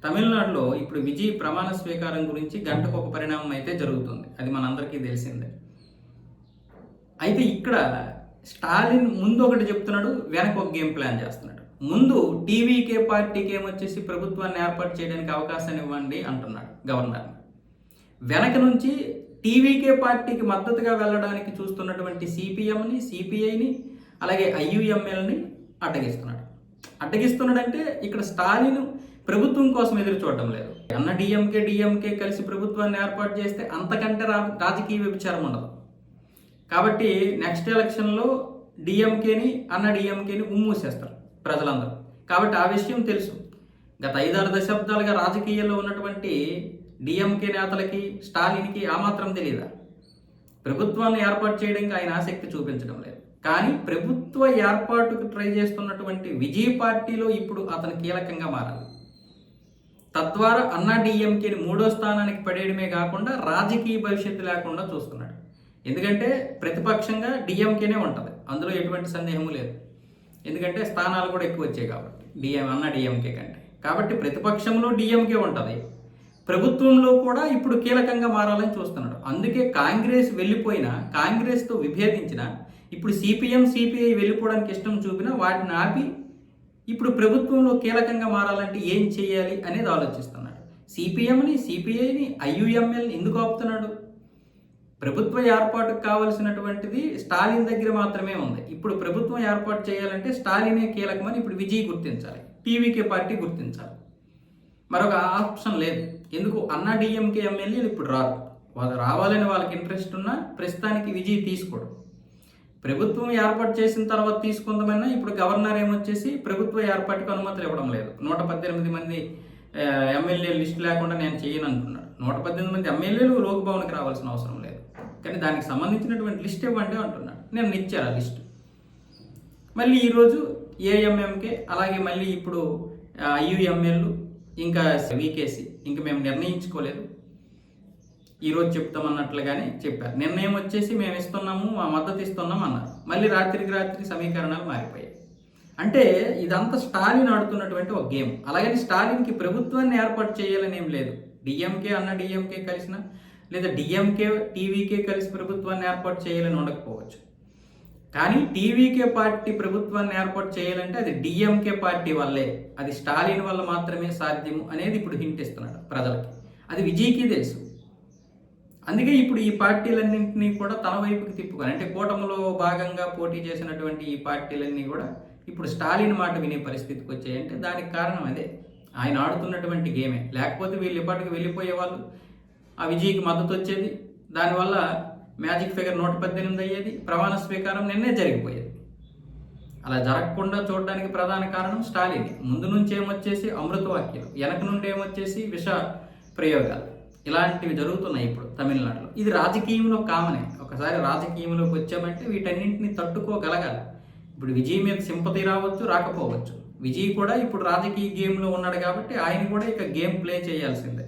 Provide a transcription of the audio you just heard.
తమిళనాడులో ఇప్పుడు విజయ్ ప్రమాణ స్వీకారం గురించి గంటకు ఒక పరిణామం అయితే జరుగుతుంది. అది మనందరికీ తెలిసిందే. అయితే ఇక్కడ స్టాలిన్ ముందు ఒకటి చెప్తున్నాడు, వెనక ఒక గేమ్ ప్లాన్ చేస్తున్నాడు. ముందు టీవీకే పార్టీకి ఏమొచ్చేసి ప్రభుత్వాన్ని ఏర్పాటు చేయడానికి అవకాశాన్ని ఇవ్వండి అంటున్నాడు గవర్నర్. వెనక నుంచి టీవీకే పార్టీకి మద్దతుగా వెళ్ళడానికి చూస్తున్నటువంటి సిపిఎంని, సిపిఐని, అలాగే ఐయుఎంఎల్ని అడ్డగిస్తున్నాడంటే ఇక్కడ స్టాలిన్ ప్రభుత్వం కోసం ఎదురు చూడడం లేదు. అన్న డిఎంకే కలిసి ప్రభుత్వాన్ని ఏర్పాటు చేస్తే అంతకంటే రాజకీయ వ్యభిచారం ఉండదు. కాబట్టి నెక్స్ట్ ఎలక్షన్లో అన్న డిఎంకేని ఉమ్మూసేస్తారు ప్రజలందరూ. కాబట్టి ఆ విషయం తెలుసు. గత 5-6 దశాబ్దాలుగా రాజకీయాల్లో ఉన్నటువంటి డిఎంకే నేతలకి, స్టాలిన్కి ఆ మాత్రం తెలియదా? ప్రభుత్వాన్ని ఏర్పాటు చేయడానికి ఆయన ఆసక్తి చూపించడం లేదు. కానీ ప్రభుత్వ ఏర్పాటుకు ట్రై చేస్తున్నటువంటి విజయ్ పార్టీలో ఇప్పుడు అతను కీలకంగా మారాలి. తద్వారా అన్నా డిఎంకేని 3వ స్థానానికి పడేయడమే కాకుండా రాజకీయ భవిష్యత్తు లేకుండా చూస్తున్నాడు. ఎందుకంటే ప్రతిపక్షంగా డిఎంకేనే ఉంటుంది, అందులో ఎటువంటి సందేహము లేదు. ఎందుకంటే స్థానాలు కూడా ఎక్కువ వచ్చాయి కాబట్టి అన్నా డిఎంకే కంటే. కాబట్టి ప్రతిపక్షంలో డిఎంకే ఉంటుంది, ప్రభుత్వంలో కూడా ఇప్పుడు కీలకంగా మారాలని చూస్తున్నాడు. అందుకే కాంగ్రెస్ వెళ్ళిపోయినా, కాంగ్రెస్తో విభేదించిన, ఇప్పుడు సిపిఎం, సిపిఐ వెళ్ళిపోవడానికి ఇష్టం చూపినా వాటిని ఆపి ఇప్పుడు ప్రభుత్వంలో కీలకంగా మారాలంటే ఏం చేయాలి అనేది ఆలోచిస్తున్నాడు. సిపిఎంని, సిపిఐని, ఐయుఎంఎల్ని ఎందుకు ఆపుతున్నాడు? ప్రభుత్వ ఏర్పాటుకు కావలసినటువంటిది స్టాలిన్ దగ్గర మాత్రమే ఉంది. ఇప్పుడు ప్రభుత్వం ఏర్పాటు చేయాలంటే స్టాలినే కీలకమని ఇప్పుడు విజయ్ గుర్తించాలి, టీవీకే పార్టీ గుర్తించాలి. మరొక ఆప్షన్ లేదు. ఎందుకు? అన్నా డిఎంకే ఎమ్మెల్యేలు ఇప్పుడు రారు. వాళ్ళు రావాలని వాళ్ళకి ఇంట్రెస్ట్ ఉన్నా ప్రస్తుతానికి విజయ్ తీసుకోడు. ప్రభుత్వం ఏర్పాటు చేసిన తర్వాత తీసుకుందామన్నా ఇప్పుడు గవర్నర్ ఏమొచ్చేసి ప్రభుత్వ ఏర్పాటుకు అనుమతులు ఇవ్వడం లేదు. 118 మంది ఎమ్మెల్యే లిస్ట్ లేకుండా నేను చేయను అంటున్నాడు. 118 మంది ఎమ్మెల్యేలు లోక్భవన్కి రావాల్సిన అవసరం లేదు, కానీ దానికి సంబంధించినటువంటి లిస్ట్ ఇవ్వండి అంటున్నాడు. నేను ఇచ్చాను ఆ లిస్టు. మళ్ళీ ఈరోజు ఏఎంఎంకే, అలాగే మళ్ళీ ఇప్పుడు ఐయుఎంఎల్, ఇంకా వికేసి ఇంకా మేము నిర్ణయించుకోలేదు, ఈరోజు చెప్తామన్నట్లుగానే చెప్పారు. నిర్ణయం వచ్చేసి మేము ఇస్తున్నాము, మా మద్దతు ఇస్తున్నాం అన్నారు. మళ్ళీ రాత్రికి రాత్రి సమీకరణాలు మారిపోయాయి. అంటే ఇదంతా స్టాలిన్ ఆడుతున్నటువంటి ఒక గేమ్. అలాగని స్టాలిన్కి ప్రభుత్వాన్ని ఏర్పాటు చేయాలని ఏం లేదు. అన్న డిఎంకే కలిసిన, లేదా డిఎంకే టీవీకే కలిసి ప్రభుత్వాన్ని ఏర్పాటు చేయాలని ఉండకపోవచ్చు. కానీ టీవీకే పార్టీ ప్రభుత్వాన్ని ఏర్పాటు చేయాలంటే అది డిఎంకే పార్టీ వల్లే, అది స్టాలిన్ వల్ల మాత్రమే సాధ్యము అనేది ఇప్పుడు హింట్ ఇస్తున్నాడు ప్రజలకి. అది విజయ్కి తెలుసు. అందుకే ఇప్పుడు ఈ పార్టీలన్నింటినీ కూడా తన వైపుకి తిప్పుకొని, అంటే కూటమిలో భాగంగా పోటీ చేసినటువంటి ఈ పార్టీలన్నీ కూడా ఇప్పుడు స్టాలిన్ మాట వినే పరిస్థితికి వచ్చాయంటే దానికి కారణం అదే, ఆయన ఆడుతున్నటువంటి గేమే. లేకపోతే వీళ్ళు ఇప్పటికి వెళ్ళిపోయేవాళ్ళు, ఆ విజయ్కి మద్దతు వచ్చేది, దానివల్ల మ్యాజిక్ ఫిగర్ 118 అయ్యేది, ప్రమాణ స్వీకారం నిన్నే జరిగిపోయేది. అలా జరగకుండా చూడడానికి ప్రధాన కారణం స్టాలిన్. ముందు నుంచి ఏమొచ్చేసి అమృతవాక్యాలు, వెనక నుండి ఏమొచ్చేసి విష ప్రయోగాలు, ఇలాంటివి జరుగుతున్నాయి ఇప్పుడు తమిళనాడులో. ఇది రాజకీయంలో కామనే. ఒకసారి రాజకీయంలోకి వచ్చామంటే వీటన్నింటినీ తట్టుకోగలగాలి. ఇప్పుడు విజయ్ మీద సింపతి రావచ్చు, రాకపోవచ్చు. విజయ్ కూడా ఇప్పుడు రాజకీయ గేమ్లో ఉన్నాడు కాబట్టి ఆయన కూడా ఇక గేమ్ ప్లే చేయాల్సిందే.